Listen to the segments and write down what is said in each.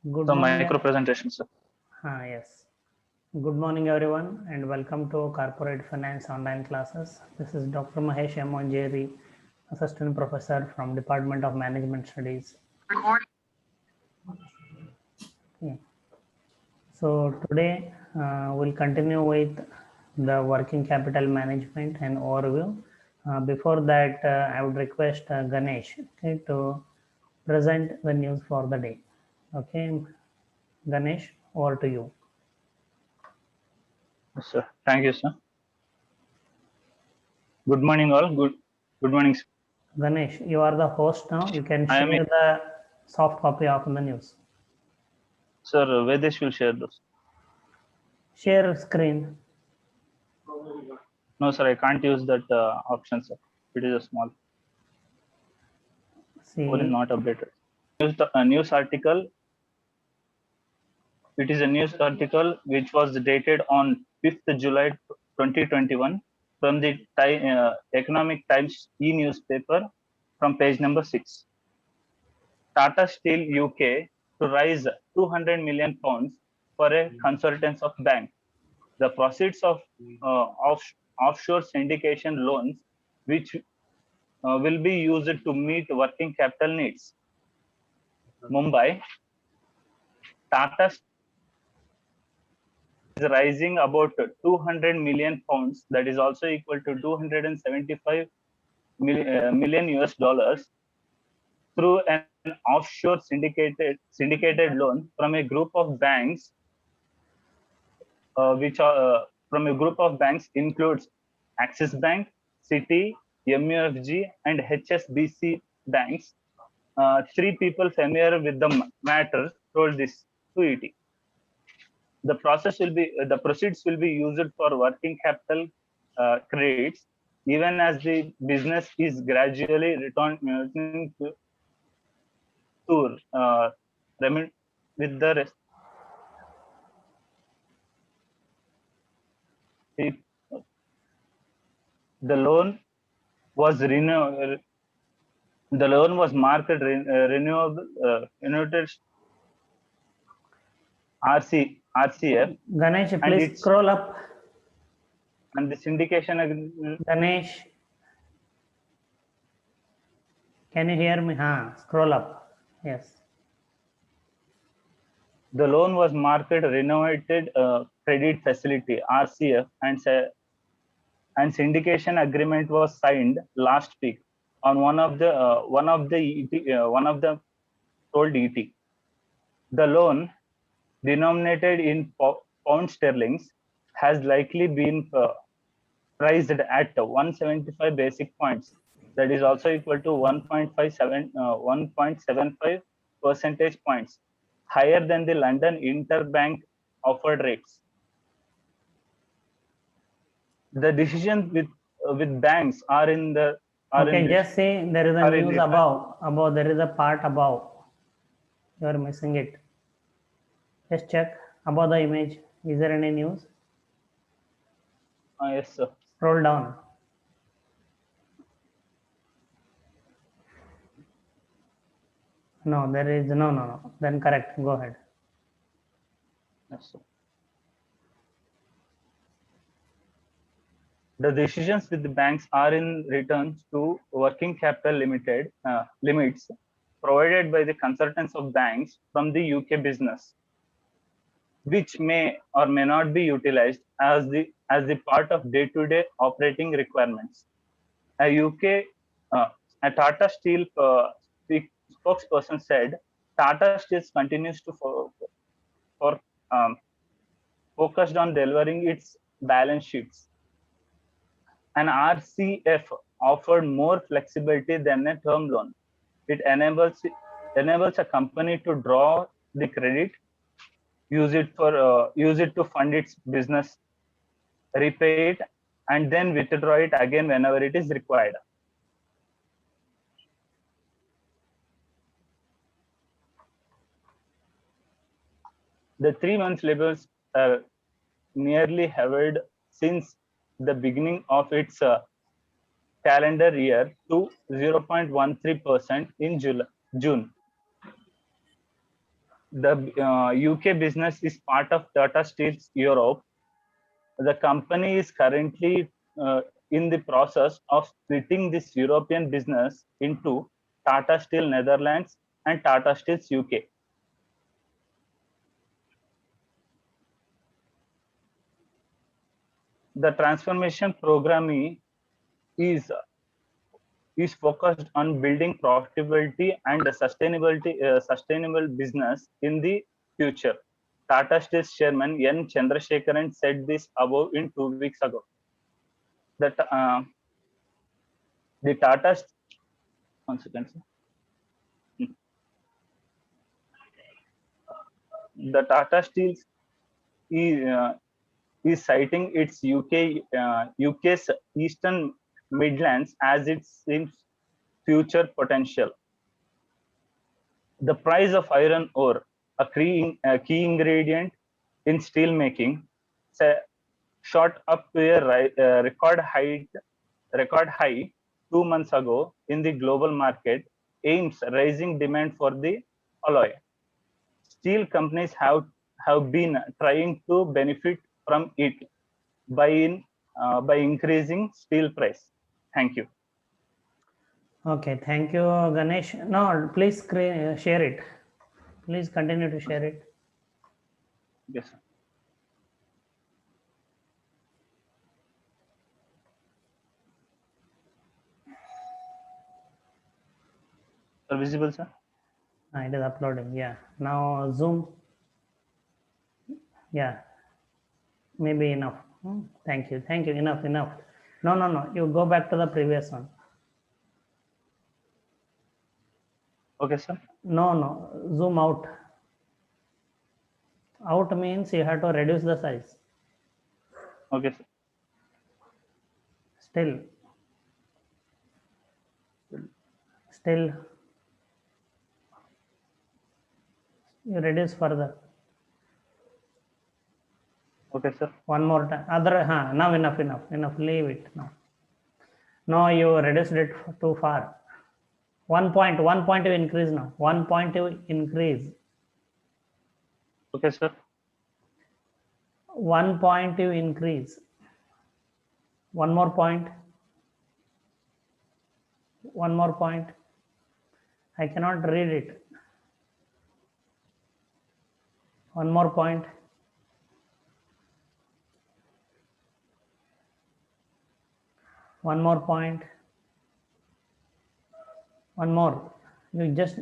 Good The morning. micro presentation, sir. Yes. Good morning, everyone, and welcome to Corporate Finance online classes. This is Dr. Mahesh Monjeri, Assistant Professor from Department of Management Studies. Okay. So today we'll continue with the working capital management and overview. Before that, I would request Ganesh to present the news for the day. Okay, Ganesh, over to you. Yes, sir. Thank you, sir. Good morning, all. Good morning, sir. Ganesh, you are the host now. You can I am share the soft copy of the news. sir. Vedesh will share those. Share screen. No, sir. I can't use that option, sir. It is a small. Phone is See, not updated. A news article. It is a news article which was dated on 5th July 2021 from the Economic Times e-newspaper from page number 6. Tata Steel UK to raise 200 million pounds for a consultants of bank. The proceeds of offshore syndication loans, which will be used to meet working capital needs. Mumbai, Tata is raising about 200 million pounds, that is also equal to 275 million US dollars, through an offshore syndicated loan from a group of banks, which are from a group of banks includes Axis Bank, Citi, MUFG, and HSBC banks. Three people familiar with the matter told this to ET. The proceeds will be used for working capital credits, even as the business is gradually returning to with the rest. The loan was renewed. The loan was marked renewable United RCF, Ganesh, and please its scroll up. and the syndication agreement. Ganesh, can you hear me? Scroll up. Yes. The loan was marked renovated credit facility RCF, and syndication agreement was signed last week on one of the told ET. The loan, denominated in pound sterlings, has likely been priced at 175 basic points. That is also equal to 1.75 percentage points higher than the London interbank offered rates. The decisions with banks are in the Okay, just see there is a news above. There is a part above. You are missing it. Just check above the image. Is there any news? Yes, sir. Scroll down. No, there is no. Then correct. Go ahead. Yes, sir. The decisions with the banks are in returns to working capital limits provided by the consultants of banks from the UK business, which may or may not be utilized as the part of day-to-day operating requirements. A Tata Steel spokesperson said, Tata Steel continues to for focused on delivering its balance sheets. An RCF offered more flexibility than a term loan. It enables a company to draw the credit, use it to fund its business, repay it, and then withdraw it again whenever it is required. The 3 month labels are nearly hovered since the beginning of its calendar year to 0.13% in June. The UK business is part of Tata Steel's Europe. The company is currently in the process of splitting this European business into Tata Steel Netherlands and Tata Steel UK. The transformation program is is focused on building profitability and sustainable business in the future. Tata Steel's chairman N. Chandrasekaran said this above in 2 weeks ago. That the Tata, one second, sir. The Tata Steel is citing its UK's Eastern Midlands as its future potential. The price of iron ore, a key ingredient in steel making, shot up to a record high 2 months ago in the global market, aims raising demand for the alloy. Steel companies have been trying to benefit from it by increasing steel price. Thank you. Okay, thank you, Ganesh. No, please share it. Please continue to share it. Yes, sir. Are visible, sir? It is uploading. Yeah. Now Zoom. Yeah. Maybe enough. Thank you. Thank you. Enough. Enough. No. You go back to the previous one. Okay, sir. No. Zoom out. Out means you have to reduce the size. Okay, sir. Still. You reduce further. Okay, sir. One more time. Now enough. Leave it now. No, you reduced it too far. 1 point you increase now. 1 point you increase. Okay, sir. 1 point you increase. One more point. One more point. I cannot read it. One more point. One more point. One more. You just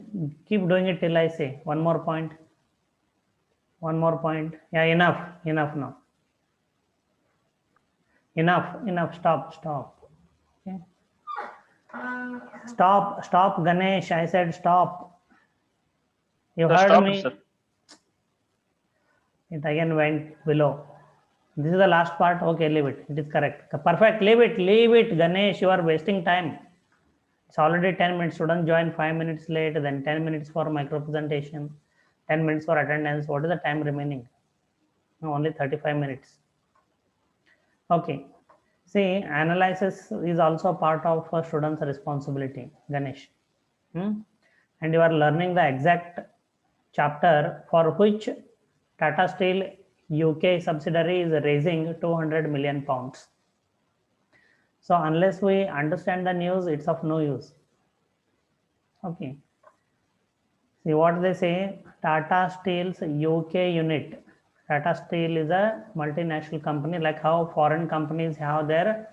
keep doing it till I say one more point. One more point. Yeah, enough now. Enough. Stop. Okay. Stop, Ganesh. I said stop. You heard me. Sir. It again went below. This is the last part. Okay, leave it. It is correct. Perfect. Leave it. Ganesh, you are wasting time. It's already 10 minutes. Students join 5 minutes late, then 10 minutes for micro presentation, 10 minutes for attendance. What is the time remaining? No, only 35 minutes. Okay. See, analysis is also part of a student's responsibility, Ganesh. And you are learning the exact chapter for which Tata Steel UK subsidiary is raising 200 million pounds. So unless we understand the news, it's of no use. Okay. See what they say, Tata Steel's UK unit. Tata Steel is a multinational company, like how foreign companies have their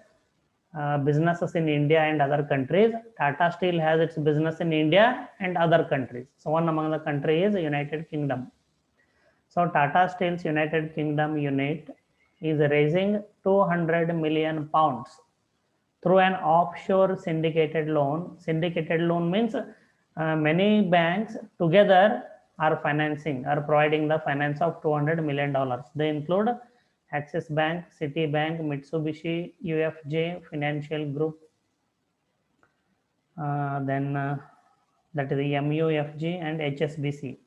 businesses in India and other countries. Tata Steel has its business in India and other countries. So one among the country is United Kingdom. So Tata Steel's United Kingdom unit is raising 200 million pounds through an offshore syndicated loan. Syndicated loan means many banks together are providing the finance of $200 million. They include Axis Bank, Citibank, Mitsubishi, UFJ Financial Group, then that is the MUFG and HSBC.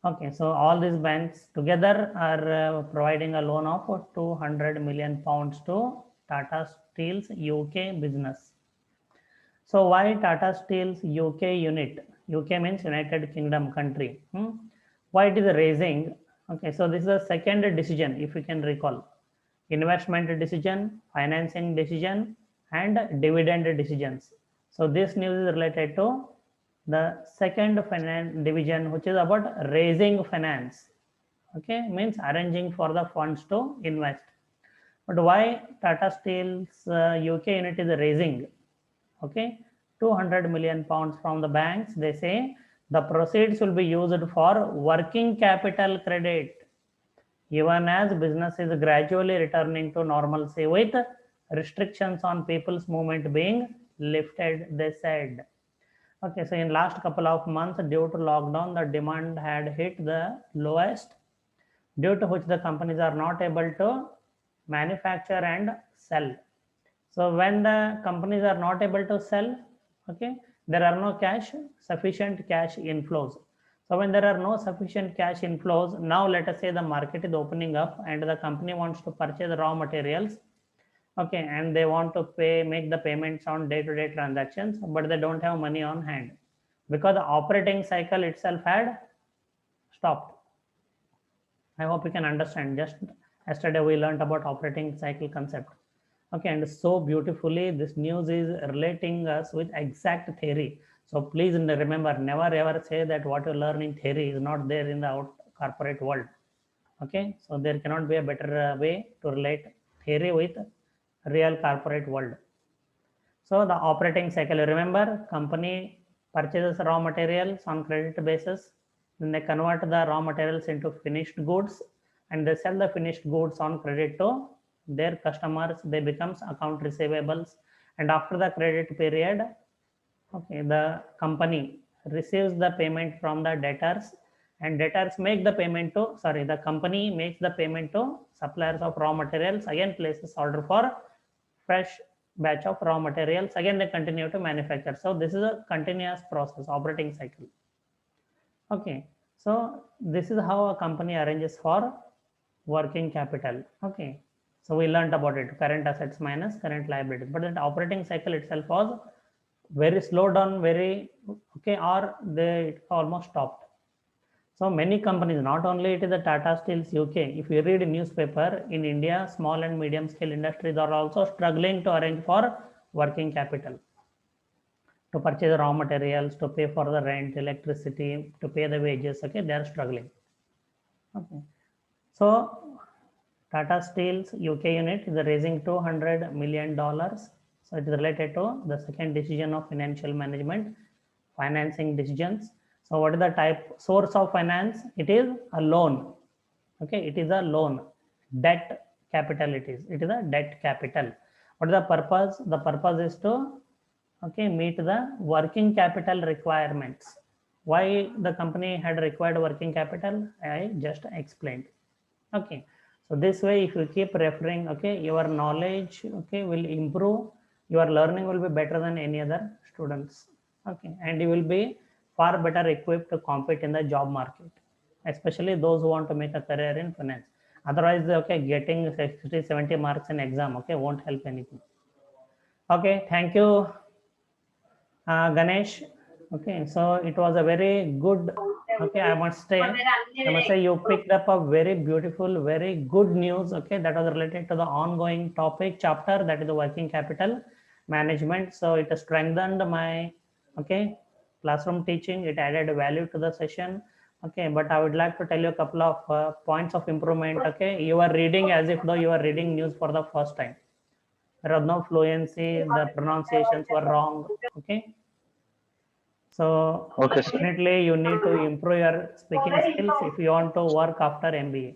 Okay, so all these banks together are providing a loan of 200 million pounds to Tata Steel's UK business. So why Tata Steel's UK unit? UK means United Kingdom country. why it is raising. Okay, so this is the second decision, if you can recall: investment decision, financing decision, and dividend decisions. So this news is related to the second finance division, which is about raising finance. Okay, means arranging for the funds to invest. But why Tata Steel's UK unit is raising? Okay, 200 million pounds from the banks. They say the proceeds will be used for working capital credit, even as business is gradually returning to normalcy with restrictions on people's movement being lifted, they said. Okay, so in last couple of months, due to lockdown, the demand had hit the lowest, due to which the companies are not able to manufacture and sell. So when the companies are not able to sell, okay, there are no sufficient cash inflows. So when there are no sufficient cash inflows, now let us say the market is opening up and the company wants to purchase raw materials, okay, and they want to make the payments on day-to-day transactions, but they don't have money on hand because the operating cycle itself had stopped. I hope you can understand. Just yesterday we learned about operating cycle concept. Okay, and so beautifully this news is relating us with exact theory. So please remember, never ever say that what you learn in theory is not there in the corporate world. Okay, so there cannot be a better way to relate theory with real corporate world. So the operating cycle, remember, company purchases raw materials on credit basis, then they convert the raw materials into finished goods, and they sell the finished goods on credit to their customers. They becomes account receivables, and after the credit period, okay, the company receives the payment from the debtors, and debtors make the payment to, sorry, the company makes the payment to suppliers of raw materials, again places order for fresh batch of raw materials, again they continue to manufacture. So this is a continuous process, operating cycle. Okay, so this is how a company arranges for working capital. Okay, so we learned about it, current assets minus current liabilities, but that operating cycle itself was very slow down, very, okay, or they almost stopped. So many companies, not only it is the Tata Steel's UK, if you read a newspaper in India, small and medium scale industries are also struggling to arrange for working capital, to purchase raw materials, to pay for the rent, electricity, to pay the wages. Okay, they are struggling. Okay, so Tata Steel's UK unit is raising $200 million. So it is related to the second decision of financial management, financing decisions. So what is the type source of finance? It is a loan. Okay, it is a loan. Debt capital it is. It is a debt capital. What is the purpose? The purpose is to, okay, meet the working capital requirements. Why the company had required working capital? I just explained. Okay, so this way if you keep referring, okay, your knowledge, okay, will improve, your learning will be better than any other students. Okay, and you will be far better equipped to compete in the job market, especially those who want to make a career in finance. Otherwise, okay, getting 60 70 marks in exam, okay, won't help anything. Okay, thank you, Ganesh. Okay, so it was a very good, okay, I must say you picked up a very beautiful, very good news, okay, that was related to the ongoing topic chapter, that is the working capital management. So it strengthened my, okay, classroom teaching. It added value to the session. Okay, but I would like to tell you a couple of points of improvement. Okay, you are reading as if though you are reading news for the first time. There was no fluency, the pronunciations were wrong. Okay, so Okay, sir. definitely you need to improve your speaking skills if you want to work after MBA.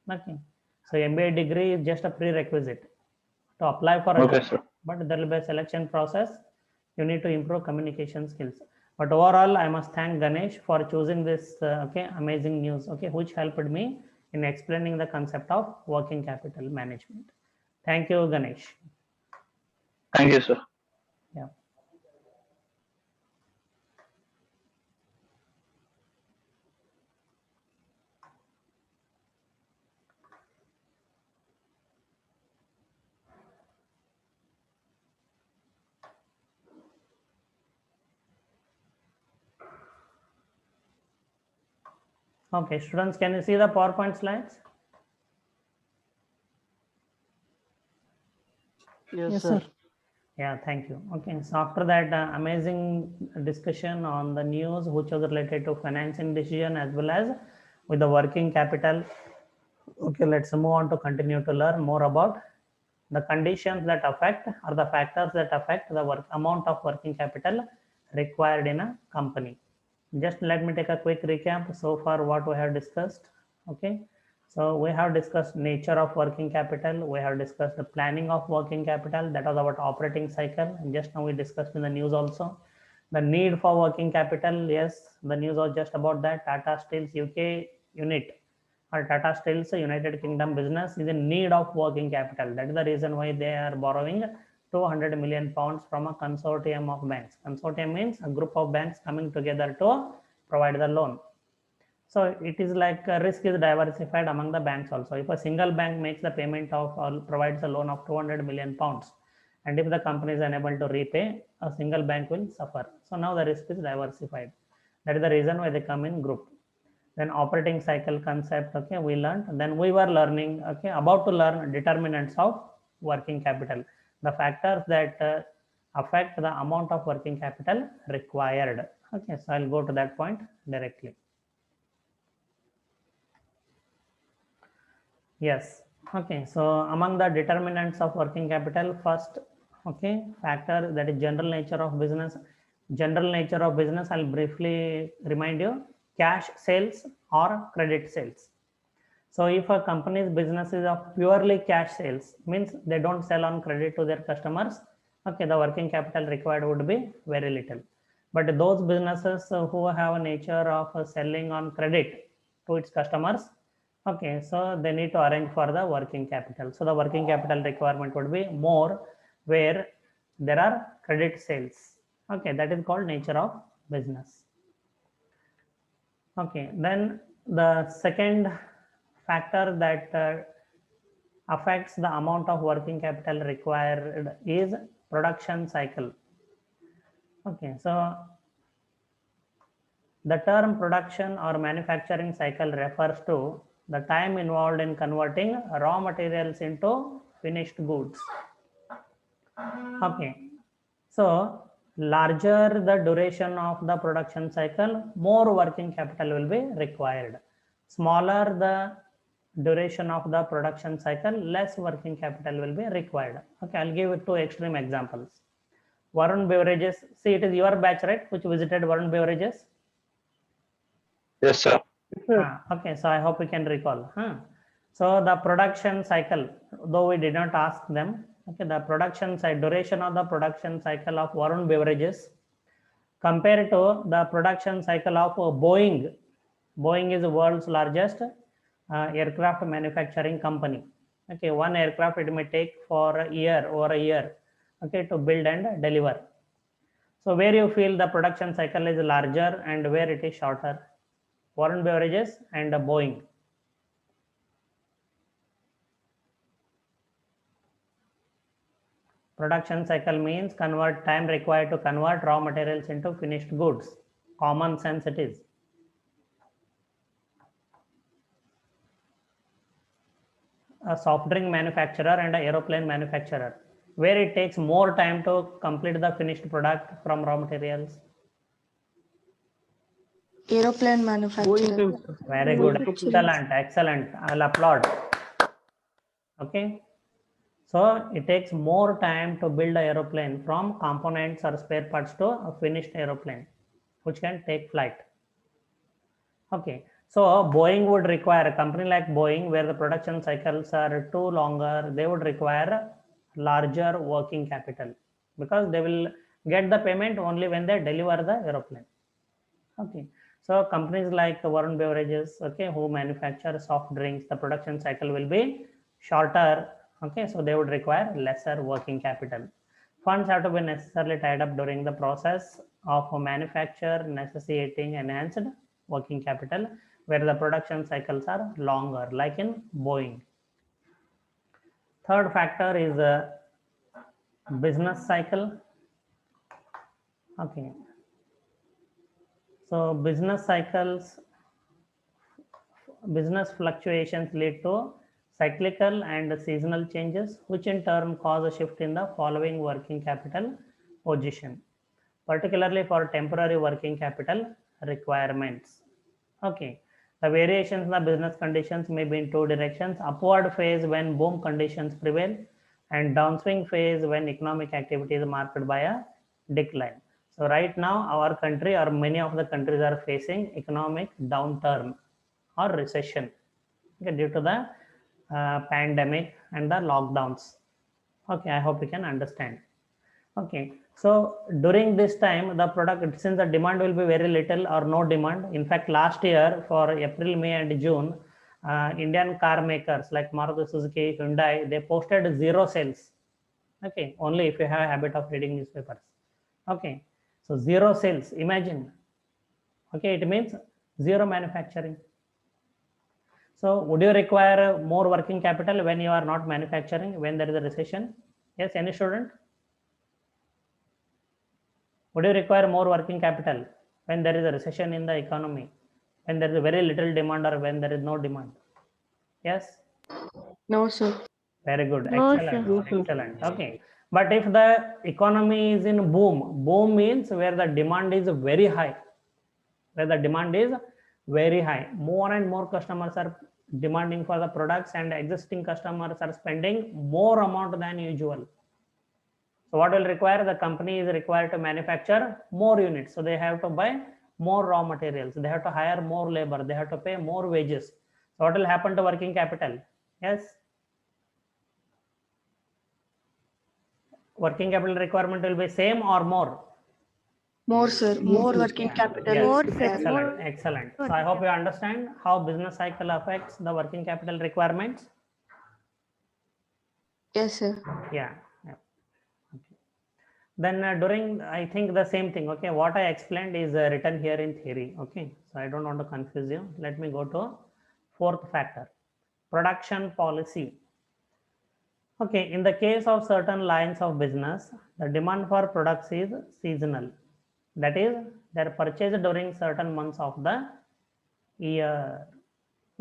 Okay. So MBA degree is just a prerequisite to apply for a Okay, job, sir. but there will be a selection process. You need to improve communication skills. But overall, I must thank Ganesh for choosing this okay, amazing news, okay, which helped me in explaining the concept of working capital management. Thank you, Ganesh. Thank you, sir. Yeah. Okay, students, can you see the PowerPoint slides? Yes, sir. Yeah, thank you. Okay, so after that amazing discussion on the news which was related to financing decision as well as with the working capital. Okay, let's move on to continue to learn more about the conditions that affect or the factors that affect the amount of working capital required in a company. Just let me take a quick recap so far what we have discussed. Okay, so we have discussed nature of working capital, we have discussed the planning of working capital, that was about operating cycle, and just now we discussed in the news also the need for working capital. Yes, the news was just about that. Tata Steel's UK unit or Tata Steel's United Kingdom business is in need of working capital. That is the reason why they are borrowing 200 million pounds from a consortium of banks. Consortium means a group of banks coming together to provide the loan. So it is like risk is diversified among the banks also. If a single bank makes the payment of or provides a loan of 200 million pounds, and if the company is unable to repay, a single bank will suffer. So now the risk is diversified. That is the reason why they come in group. Then operating cycle concept, okay, we learned. Then we were learning, okay, about to learn determinants of working capital, the factors that affect the amount of working capital required. Okay, so I'll go to that point directly. Yes. Okay. So among the determinants of working capital, first, okay, factor that is general nature of business. General nature of business, I'll briefly remind you: cash sales or credit sales. So if a company's business is of purely cash sales, means they don't sell on credit to their customers, okay, the working capital required would be very little. But those businesses who have a nature of selling on credit to its customers, okay, so they need to arrange for the working capital. So the working capital requirement would be more where there are credit sales. Okay, that is called nature of business. Okay, then the second factor that affects the amount of working capital required is production cycle. Okay, so the term production or manufacturing cycle refers to the time involved in converting raw materials into finished goods. Okay, so larger the duration of the production cycle, more working capital will be required. Smaller the duration of the production cycle, less working capital will be required. Okay, I'll give two extreme examples. Varun Beverages, see, it is your batch, right, which visited Varun Beverages? Yes, sir. Okay, so I hope we can recall. So the production cycle, though we did not ask them, okay, the production side duration of the production cycle of Varun Beverages compared to the production cycle of Boeing. Boeing is the world's largest aircraft manufacturing company. Okay, one aircraft it may take for a year, over a year, okay, to build and deliver. So where you feel the production cycle is larger and where it is shorter? Warren Beverages and Boeing. Production cycle means convert time required to convert raw materials into finished goods. Common sense it is. A soft drink manufacturer and an aeroplane manufacturer, where it takes more time to complete the finished product from raw materials. Aeroplane manufacturer. Very good. Excellent. Excellent. I'll applaud. Okay. So it takes more time to build an aeroplane from components or spare parts to a finished aeroplane, which can take flight. Okay. So Boeing would require, a company like Boeing, where the production cycles are too longer, they would require larger working capital because they will get the payment only when they deliver the aeroplane. Okay. So companies like Warren Beverages, okay, who manufacture soft drinks, the production cycle will be shorter. Okay, so they would require lesser working capital. Funds have to be necessarily tied up during the process of manufacture, necessitating enhanced working capital, where the production cycles are longer, like in Boeing. Third factor is a business cycle. Okay. So business cycles business fluctuations lead to cyclical and seasonal changes, which in turn cause a shift in the following working capital position, particularly for temporary working capital requirements. Okay. The variations in the business conditions may be in two directions: upward phase when boom conditions prevail, and downswing phase when economic activity is marked by a decline. So right now, our country or many of the countries are facing economic downturn or recession, okay, due to the pandemic and the lockdowns. Okay, I hope you can understand. Okay, so during this time, the product, since the demand will be very little or no demand. In fact, last year for April, May, and June, Indian car makers like Maruti Suzuki, Hyundai, they posted zero sales. Okay, only if you have a habit of reading newspapers. Okay, so zero sales. Imagine. Okay, it means zero manufacturing. So would you require more working capital when you are not manufacturing, when there is a recession? Yes, any student? Would you require more working capital when there is a recession in the economy, when there is a very little demand or when there is no demand? Yes? No, sir. Very good. No, Excellent. sir. No, sir. Excellent. Okay. But if the economy is in boom, boom means where the demand is very high, where the demand is very high. More and more customers are demanding for the products and existing customers are spending more amount than usual. So what will require? The company is required to manufacture more units. So they have to buy more raw materials. They have to hire more labor. They have to pay more wages. So what will happen to working capital? Yes. Working capital requirement will be same or more? More, sir. More working capital. Yes. More, is sir. required. Excellent. More Excellent. So I working hope you understand how business cycle affects the working capital requirements. Yes, sir. Yeah. Yeah. Okay. Then during, I think the same thing. Okay, what I explained is written here in theory. Okay, so I don't want to confuse you. Let me go to fourth factor, production policy. Okay, in the case of certain lines of business, the demand for products is seasonal. That is, they are purchased during certain months of the year.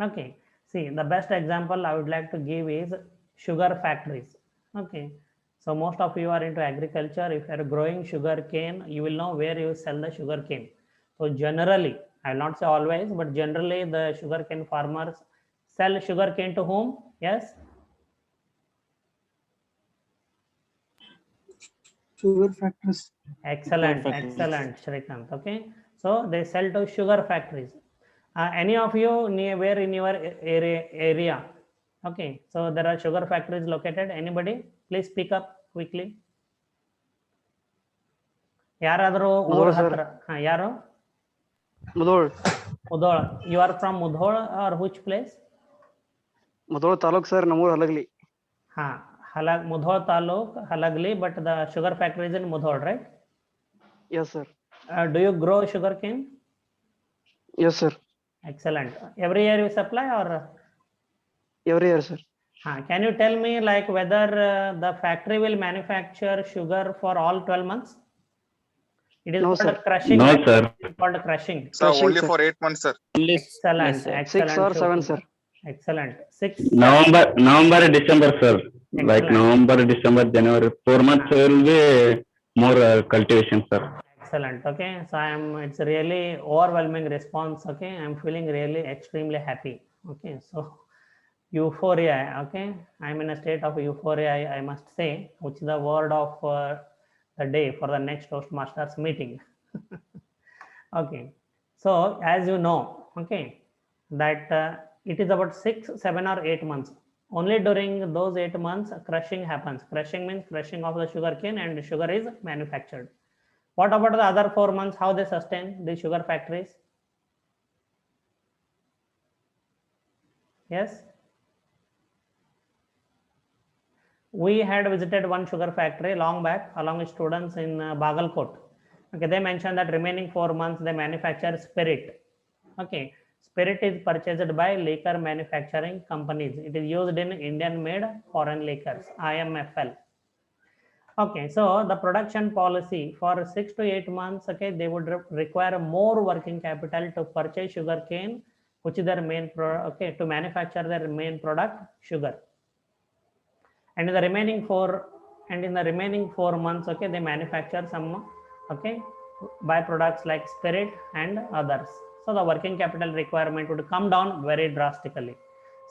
Okay, see, the best example I would like to give is sugar factories. Okay, so most of you are into agriculture. If you are growing sugar cane, you will know where you sell the sugar cane. So generally, I will not say always, but generally the sugar cane farmers sell sugar cane to whom? Yes. Sugar factories. Excellent, excellent, Shrikant. Okay, so they sell to sugar factories. Any of you near where in your area? Okay, so there are sugar factories located. Anybody? Please speak up quickly. ಯಾರಾದರೂ ಊರ ಹತ್ರ ಯಾರು? Mudhol. Mudhol. You are from Mudhol or which place? Mudhol Taluk, sir, Namur Halagli. Mudhol Taluk, Halagli, but the sugar factory is in Mudhol, right? Yes, sir. Do you grow sugar cane? Yes, sir. Excellent. Every year you supply or? Every year, sir. Can you tell me like whether the factory will manufacture sugar for all 12 months? It is No, called sir. crushing. No, sir. It is called crushing. Sir, Crushing, only sir. for 8 months, sir. Excellent. Excellent. 6 or 7, sir. Excellent. 6. November, December, sir. Like Excellent. November, December, January. 4 months will be more cultivation, sir. Excellent. Okay. So it's really overwhelming response. Okay. I'm feeling really extremely happy. Okay. So euphoria. Okay. I'm in a state of euphoria, I must say, which is the word of the day for the next Toastmasters meeting. Okay. So as you know, okay, that it is about 6, 7 or 8 months. Only during those 8 months, crushing happens. Crushing means crushing of the sugar cane and sugar is manufactured. What about the other 4 months? How they sustain the sugar factories? Yes. We had visited one sugar factory long back along with students in Bagalkot. Okay, they mentioned that remaining 4 months they manufacture spirit. Okay, spirit is purchased by liquor manufacturing companies. It is used in Indian-made foreign liquors, IMFL. Okay, so the production policy for 6 to 8 months, okay, they would require more working capital to purchase sugar cane which is their main product, okay, to manufacture their main product, sugar. And in the remaining 4 months, okay, they manufacture some, okay, byproducts like spirit and others. So the working capital requirement would come down very drastically.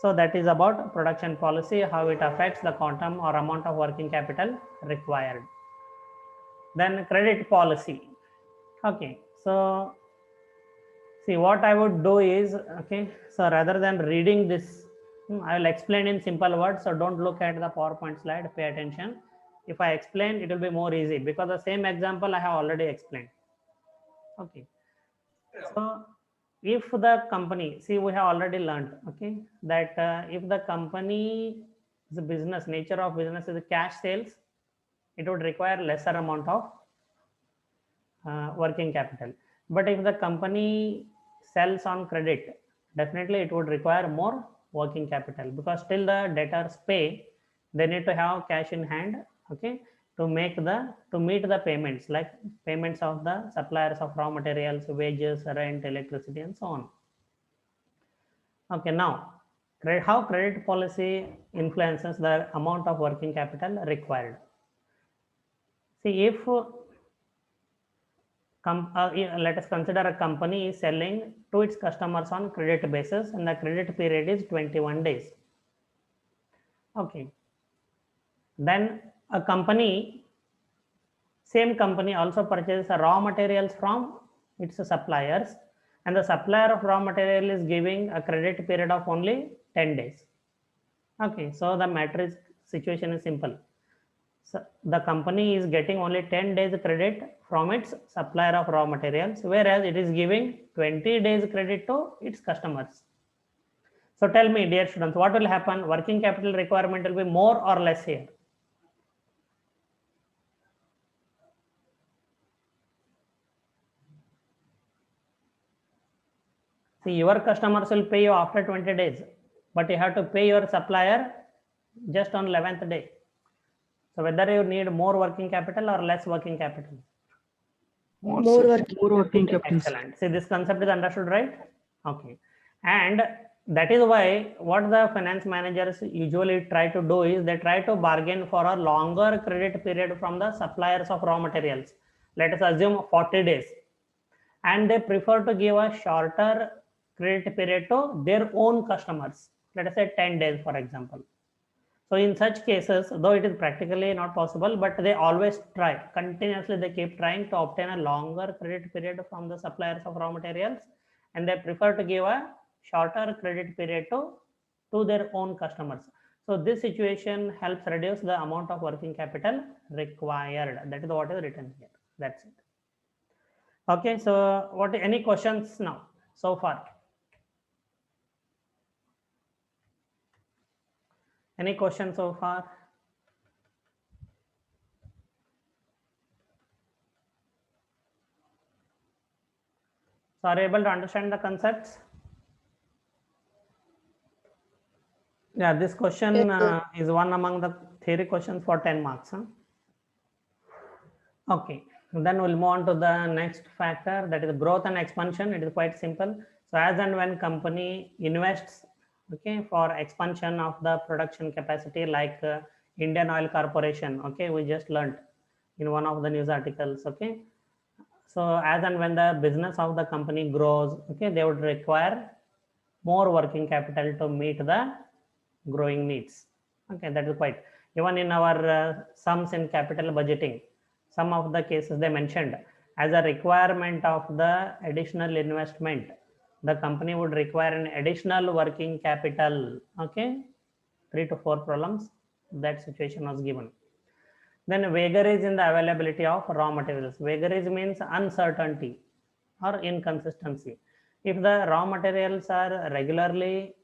So that is about production policy, how it affects the quantum or amount of working capital required. Then credit policy. Okay, so see what I would do is, okay, so rather than reading this, I will explain in simple words. So don't look at the PowerPoint slide, pay attention. If I explain, it will be more easy because the same example I have already explained. Okay, so if the company, see, we have already learned, okay, that if the company, the business, nature of business is cash sales, it would require lesser amount of working capital. But if the company sells on credit, definitely it would require more working capital, because till the debtors pay, they need to have cash in hand, okay, to meet the payments, like payments of the suppliers of raw materials, wages, rent, electricity, and so on. Okay, now how credit policy influences the amount of working capital required. See, if let us consider a company is selling to its customers on credit basis, and the credit period is 21 days. Okay, then a company, same company also purchases raw materials from its suppliers, and the supplier of raw material is giving a credit period of only 10 days. Okay, so the matrix situation is simple. So the company is getting only 10 days credit from its supplier of raw materials, whereas it is giving 20 days credit to its customers. So tell me, dear students, what will happen? Working capital requirement will be more or less here? See, your customers will pay you after 20 days, but you have to pay your supplier just on 11th day. So whether you need more working capital or less working capital? More working. capital. Excellent. See, this concept is understood, right? Okay. And that is why what the finance managers usually try to do is they try to bargain for a longer credit period from the suppliers of raw materials. Let us assume 40 days. And they prefer to give a shorter credit period to their own customers. Let us say 10 days, for example. So in such cases, though it is practically not possible, but they always try, continuously they keep trying to obtain a longer credit period from the suppliers of raw materials, and they prefer to give a shorter credit period to their own customers. So this situation helps reduce the amount of working capital required. That is what is written here. That's it. Okay, so any questions now so far? Any questions so far? So are you able to understand the concepts? Yeah, this question is one among the theory questions for 10 marks. Huh? Okay, then we'll move on to the next factor, that is growth and expansion. It is quite simple. So as and when company invests, okay, for expansion of the production capacity, like Indian Oil Corporation, okay, we just learned in one of the news articles, okay. So as and when the business of the company grows, okay, they would require more working capital to meet the growing needs. Okay, that is quite, even in our sums in capital budgeting, some of the cases they mentioned as a requirement of the additional investment, the company would require an additional working capital. Okay, 3 to 4 problems, that situation was given. Then vagaries in the availability of raw materials. Vagaries means uncertainty or inconsistency. If the raw materials are regularly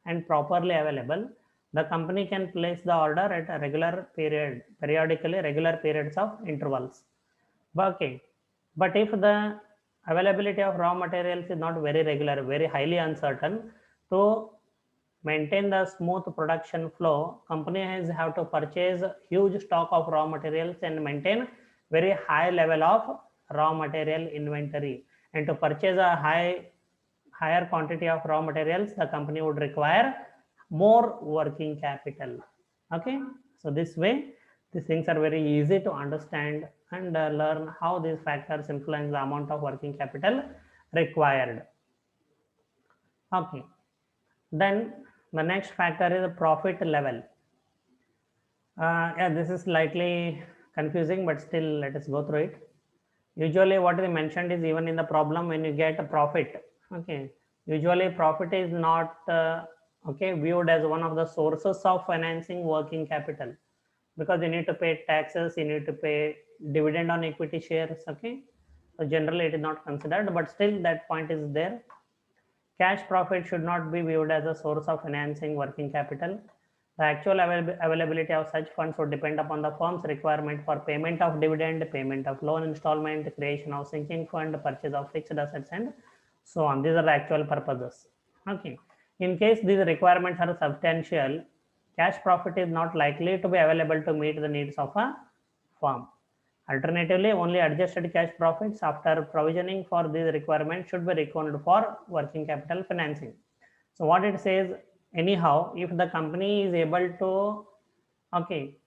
and properly available, the company can place the order at a regular periods of intervals. Okay, but if the availability of raw materials is not very regular, very highly uncertain, to maintain the smooth production flow, companies have to purchase huge stock of raw materials and maintain very high level of raw material inventory. And to purchase a high higher quantity of raw materials, the company would require more working capital. Okay, so this way, these things are very easy to understand and learn how these factors influence the amount of working capital required. Okay, then the next factor is the profit level. Yeah, this is slightly confusing, but still let us go through it. Usually what is mentioned is, even in the problem, when you get a profit, okay, usually profit is not okay, viewed as one of the sources of financing working capital, because you need to pay taxes, you need to pay dividend on equity shares. Okay, so generally it is not considered, but still that point is there. Cash profit should not be viewed as a source of financing working capital. The actual availability of such funds would depend upon the firm's requirement for payment of dividend, payment of loan installment, creation of sinking fund, purchase of fixed assets, and so on. These are the actual purposes. Okay. In case these requirements are substantial, cash profit is not likely to be available to meet the needs of a firm. Alternatively, only adjusted cash profits after provisioning for these requirements should be reckoned for working capital financing. So what it says, anyhow, if the company is able to, okay,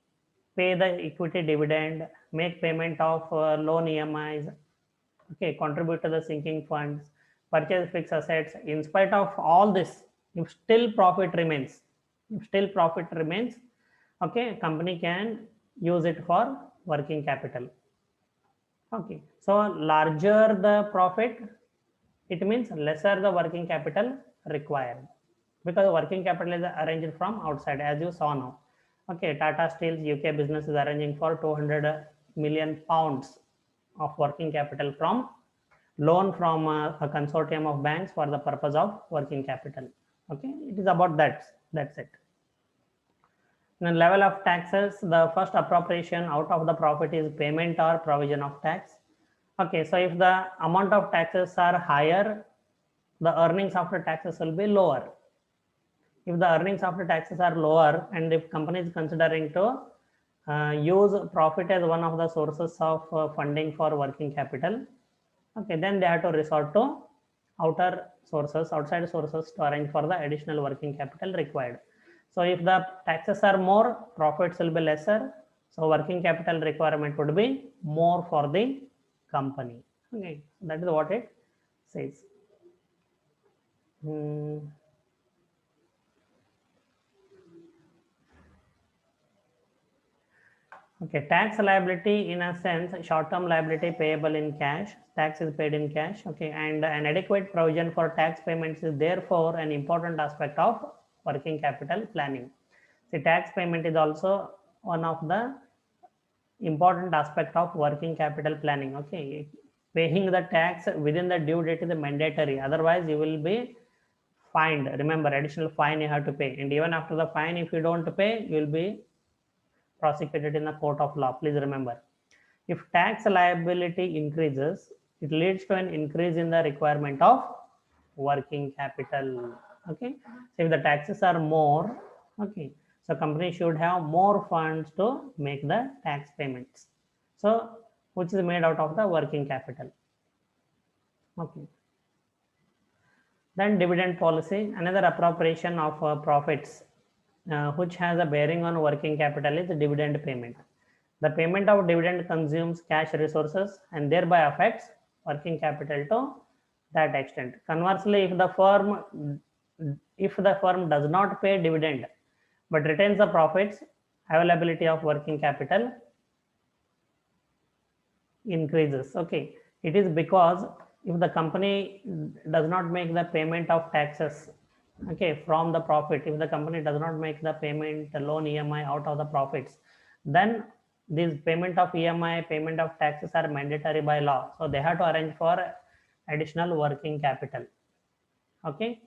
pay the equity dividend, make payment of loan EMIs, okay, contribute to the sinking funds, purchase fixed assets, in spite of all this, if still profit remains, okay, company can use it for working capital. Okay, so larger the profit, it means lesser the working capital required, because working capital is arranged from outside, as you saw now. Okay, Tata Steel's UK business is arranging for 200 million pounds of working capital from loan from a consortium of banks for the purpose of working capital. Okay, it is about that. That's it. The level of taxes, the first appropriation out of the profit is payment or provision of tax. Okay, so if the amount of taxes are higher, the earnings after taxes will be lower. If the earnings after taxes are lower, and if company is considering to use profit as one of the sources of funding for working capital, okay, then they have to resort to outside sources to arrange for the additional working capital required. So if the taxes are more, profits will be lesser. So working capital requirement would be more for the company. Okay, that is what it says. Okay, tax liability, in a sense, short-term liability payable in cash, tax is paid in cash. Okay, and an adequate provision for tax payments is therefore an important aspect of working capital planning. The tax payment is also one of the important aspect of working capital planning. Okay, paying the tax within the due date is mandatory, otherwise you will be fined. Remember, additional fine you have to pay, and even after the fine, if you don't pay, you will be prosecuted in the court of law. Please remember, if tax liability increases, it leads to an increase in the requirement of working capital. Okay, so if the taxes are more, okay, so company should have more funds to make the tax payments, so which is made out of the working capital. Okay, then dividend policy, another appropriation of profits which has a bearing on working capital, is the dividend payment. The payment of dividend consumes cash resources and thereby affects working capital to that extent. Conversely, if the firm does not pay dividend but retains the profits, availability of working capital increases. Okay, it is because if the company does not make the payment of taxes, okay, from the profit, if the company does not make the payment, the loan EMI out of the profits, then this payment of EMI, payment of taxes are mandatory by law, so they have to arrange for additional working capital. Okay,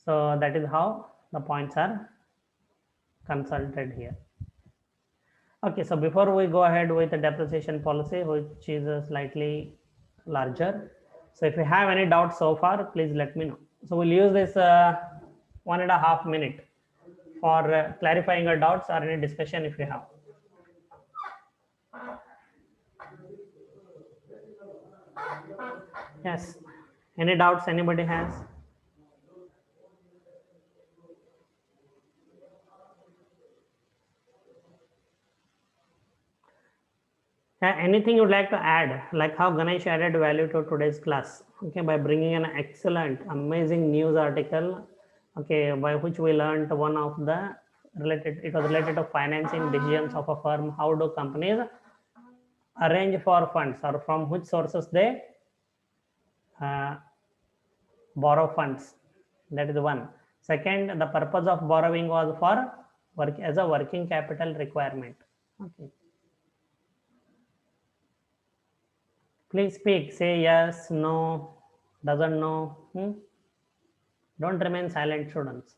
so that is how the points are consulted here. Okay, so before we go ahead with the depreciation policy, which is slightly larger, so if you have any doubts so far, please let me know. So we'll use this 1.5 minutes for clarifying your doubts or any discussion if you have. Yes, any doubts anybody has? Anything you'd like to add, like how Ganesh added value to today's class, okay, by bringing an excellent, amazing news article, okay, by which we learned one of the it was related to financing decisions of a firm. How do companies arrange for funds, or from which sources they borrow funds? That is one. Second, the purpose of borrowing was for work as a working capital requirement. Okay. Please speak. Say yes, no, doesn't know. Don't remain silent, students.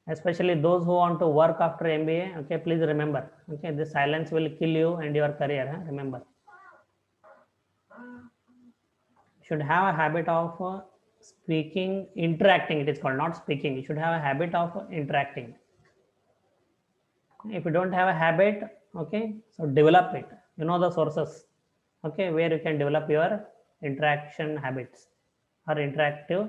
Especially those who want to work after MBA. Okay, please remember. Okay, this silence will kill you and your career. Remember. Should have a habit of speaking, interacting. It is called, not speaking. You should have a habit of interacting. If you don't have a habit, okay, so develop it. You know the sources, okay, where you can develop your interaction habits or interactive